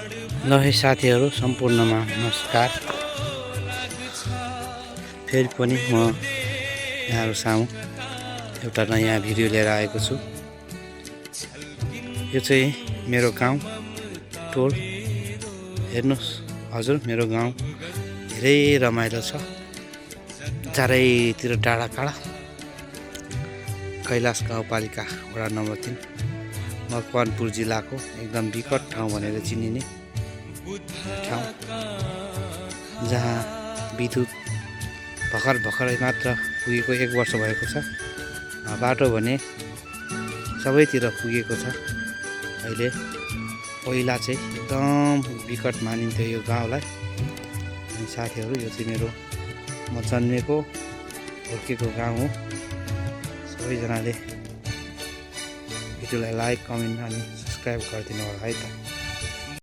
ल है साथीहरू सम्पूर्णमा नमस्कार। फेरि पनि म यहाँहरु सामु एउटा नयाँ भिडियो लिएर आएको छु। यो चाहिँ मेरो गाउँ टोल हेर्नुस् हजुर, मेरो गाउँ धेरै रमाइलो छ। चारैतिर डाँडा काँडा। कैलाश गाउँपालिका वडा नम्बर 3 मकवानपुर जिल्लाको एकदम विकट ठाउँ भनेर चिनिने ठाउँ, जहाँ विद्युत भर्खरै मात्र पुगेको 1 वर्ष भएको छ। बाटो भने सबैतिर पुगेको छ अहिले। पहिला चाहिँ एकदम विकट मानिन्थ्यो यो गाउँलाई। अनि साथीहरू, यो चाहिँ मेरो म जन्मेको हुर्केको गाउँ हो। सबैजनाले भिडियोलाई लाइक, कमेन्ट अनि सब्स्क्राइब गरिदिनु होला है त।